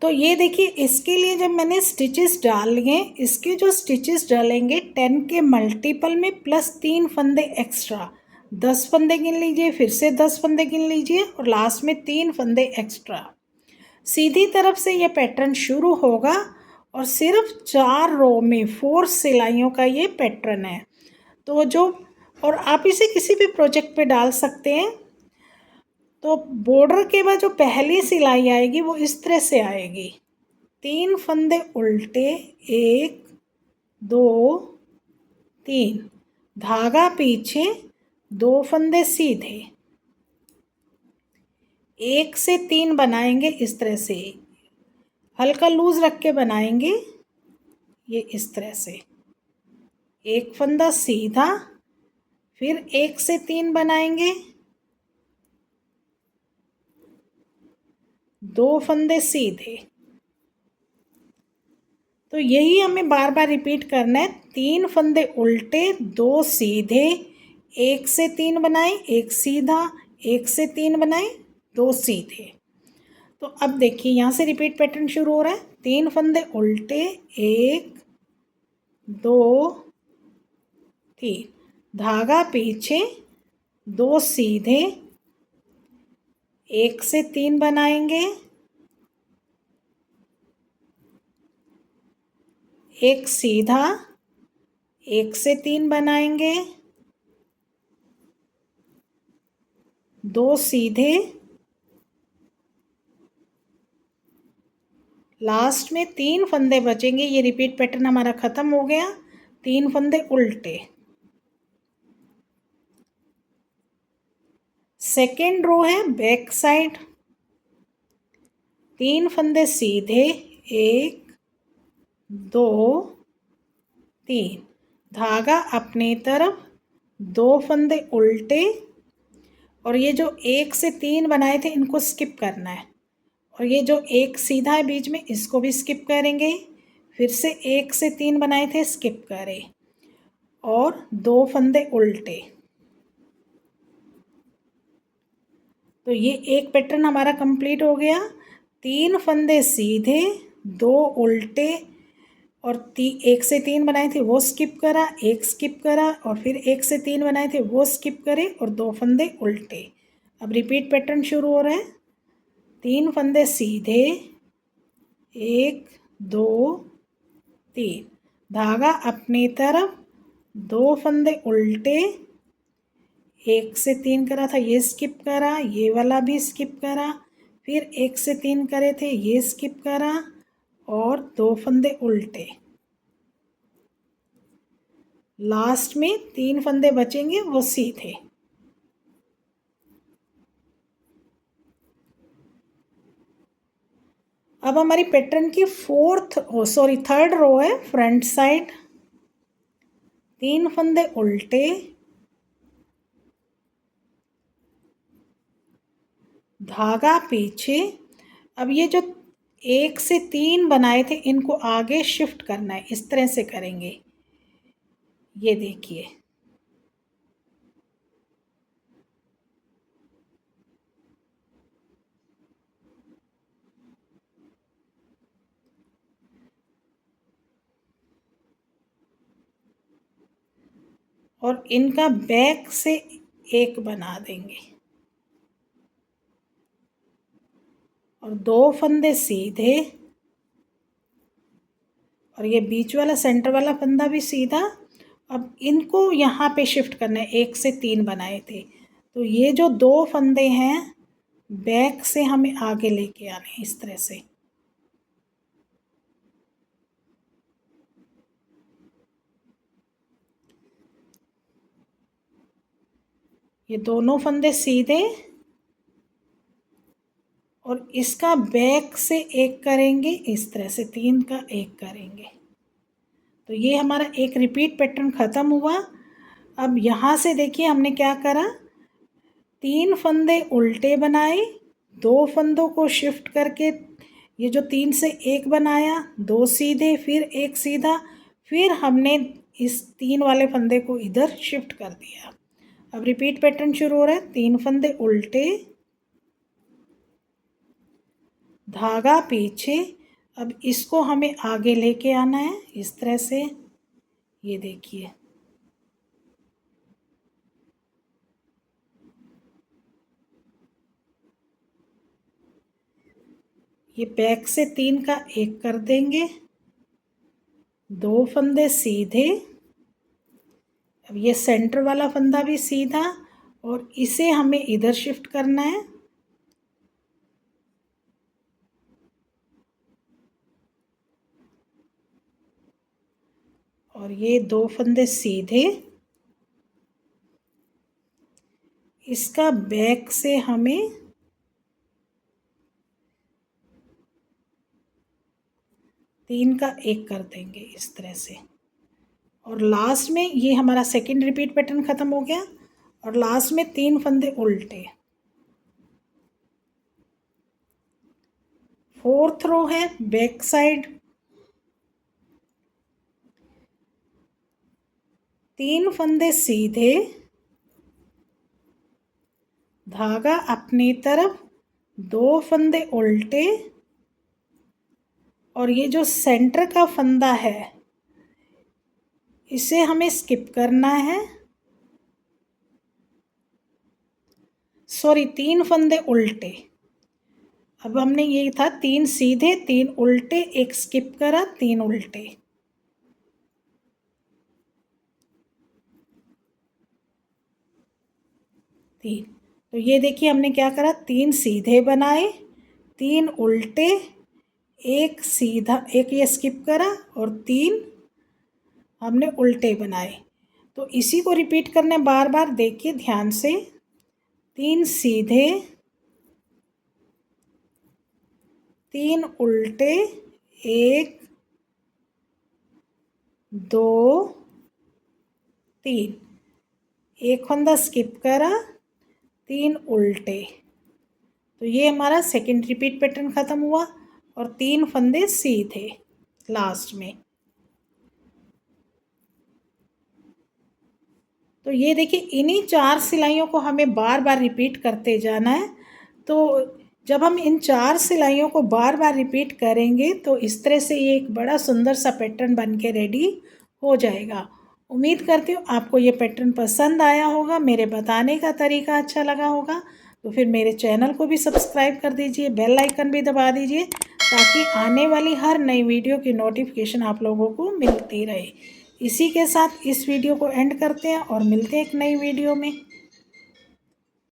तो ये देखिए, इसके लिए जब मैंने स्टिचेस डाल लिए, इसके जो स्टिचेस डालेंगे 10 के मल्टीपल में प्लस 3 फंदे एक्स्ट्रा, 10 फंदे गिन लीजिए, फिर से 10 फंदे गिन लीजिए और लास्ट में 3 फंदे एक्स्ट्रा। सीधी तरफ से ये पैटर्न शुरू होगा और सिर्फ 4 रो में 4 सिलाइयों का ये पैटर्न है। तो जो, और आप इसे किसी भी प्रोजेक्ट पे डाल सकते हैं। तो बॉर्डर के बाद जो पहली सिलाई आएगी वो इस तरह से आएगी, 3 फंदे उल्टे, 1 2 3, धागा पीछे, 2 फंदे सीधे, 1 से 3 बनाएंगे इस तरह से, हल्का लूज रख के बनाएंगे ये इस तरह से, 1 फंदा सीधा, फिर 1 से 3 बनाएंगे, 2 फंदे सीधे। तो यही हमें बार बार रिपीट करना है, 3 फंदे उल्टे, 2 सीधे, 1 से 3 बनाए, 1 सीधा, 1 से 3 बनाए, 2 सीधे। तो अब देखिए यहाँ से रिपीट पैटर्न शुरू हो रहा है, 3 फंदे उल्टे, 1 2 3, धागा पीछे, 2 सीधे, 1 से 3 बनाएंगे, 1 सीधा, 1 से 3 बनाएंगे, 2 सीधे, लास्ट में 3 फंदे बचेंगे। ये रिपीट पैटर्न हमारा खत्म हो गया, 3 फंदे उल्टे। सेकेंड रो है बैक साइड, 3 फंदे सीधे, 1 2 3, धागा अपनी तरफ, 2 फंदे उल्टे, और ये जो 1 से 3 बनाए थे इनको स्किप करना है, और ये जो 1 सीधा है बीच में इसको भी स्किप करेंगे, फिर से 1 से 3 बनाए थे स्किप करें, और 2 फंदे उल्टे। तो ये एक पैटर्न हमारा कंप्लीट हो गया, 3 फंदे सीधे, 2 उल्टे, और 1 से 3 बनाए थे वो स्किप करा, 1 स्किप करा, और फिर 1 से 3 बनाए थे वो स्किप करे, और 2 फंदे उल्टे। अब रिपीट पैटर्न शुरू हो रहा है, 3 फंदे सीधे, 1 2 3, धागा अपनी तरफ, 2 फंदे उल्टे, 1 से 3 करा था ये स्किप करा, ये वाला भी स्किप करा, फिर 1 से 3 करे थे ये स्किप करा, और 2 फंदे उल्टे। लास्ट में 3 फंदे बचेंगे वो सीधे। अब हमारी पैटर्न की थर्ड रो है फ्रंट साइड, 3 फंदे उल्टे, धागा पीछे। अब ये जो 1 से 3 बनाए थे इनको आगे शिफ्ट करना है, इस तरह से करेंगे, ये देखिए। और इनका बैक से एक बना देंगे, और 2 फंदे सीधे, और ये बीच वाला सेंटर वाला फंदा भी सीधा। अब इनको यहाँ पे शिफ्ट करना है, 1 से 3 बनाए थे, तो ये जो 2 फंदे हैं बैक से हमें आगे लेके आने हैं इस तरह से। ये दोनों फंदे सीधे, और इसका बैक से एक करेंगे इस तरह से, 3 का एक करेंगे। तो ये हमारा एक रिपीट पैटर्न ख़त्म हुआ। अब यहाँ से देखिए हमने क्या करा, 3 फंदे उल्टे बनाए, 2 फंदों को शिफ्ट करके ये जो 3 से 1 बनाया, 2 सीधे, फिर 1 सीधा, फिर हमने इस 3 वाले फंदे को इधर शिफ्ट कर दिया। अब रिपीट पैटर्न शुरू हो रहा है, 3 फंदे उल्टे, धागा पीछे। अब इसको हमें आगे लेके आना है इस तरह से, ये देखिए। ये बैक से 3 का 1 कर देंगे, 2 फंदे सीधे। अब ये सेंटर वाला फंदा भी सीधा और इसे हमें इधर शिफ्ट करना है। और ये 2 फंदे सीधे। इसका बैक से हमें 3 का 1 कर देंगे इस तरह से। और लास्ट में ये हमारा सेकंड रिपीट पैटर्न ख़त्म हो गया। और लास्ट में 3 फंदे उल्टे। 4th रो है बैक साइड, 3 फंदे सीधे, धागा अपनी तरफ, 2 फंदे उल्टे। और ये जो सेंटर का फंदा है इसे हमें स्किप करना है। सॉरी, 3 फंदे उल्टे। अब हमने ये था 3 सीधे 3 उल्टे, 1 स्किप करा, 3 उल्टे। तीन। तो ये देखिए हमने क्या करा, 3 सीधे बनाए, 3 उल्टे, 1 सीधा, 1 ये स्किप करा और 3 हमने उल्टे बनाए। तो इसी को रिपीट करना है बार बार। देखिए ध्यान से, 3 सीधे, 3 उल्टे, 1 2 3, 1 फंदा स्किप करा, 3 उल्टे। तो ये हमारा सेकंड रिपीट पैटर्न ख़त्म हुआ। और 3 फंदे सीधे लास्ट में। तो ये देखिए इन्हीं 4 सिलाइयों को हमें बार बार रिपीट करते जाना है। तो जब हम इन 4 सिलाइयों को बार बार रिपीट करेंगे तो इस तरह से ये एक बड़ा सुंदर सा पैटर्न बन के रेडी हो जाएगा। उम्मीद करती हूँ आपको ये पैटर्न पसंद आया होगा, मेरे बताने का तरीका अच्छा लगा होगा। तो फिर मेरे चैनल को भी सब्सक्राइब कर दीजिए, बेल आइकन भी दबा दीजिए, ताकि आने वाली हर नई वीडियो की नोटिफिकेशन आप लोगों को मिलती रहे। इसी के साथ इस वीडियो को एंड करते हैं और मिलते हैं एक नई वीडियो में।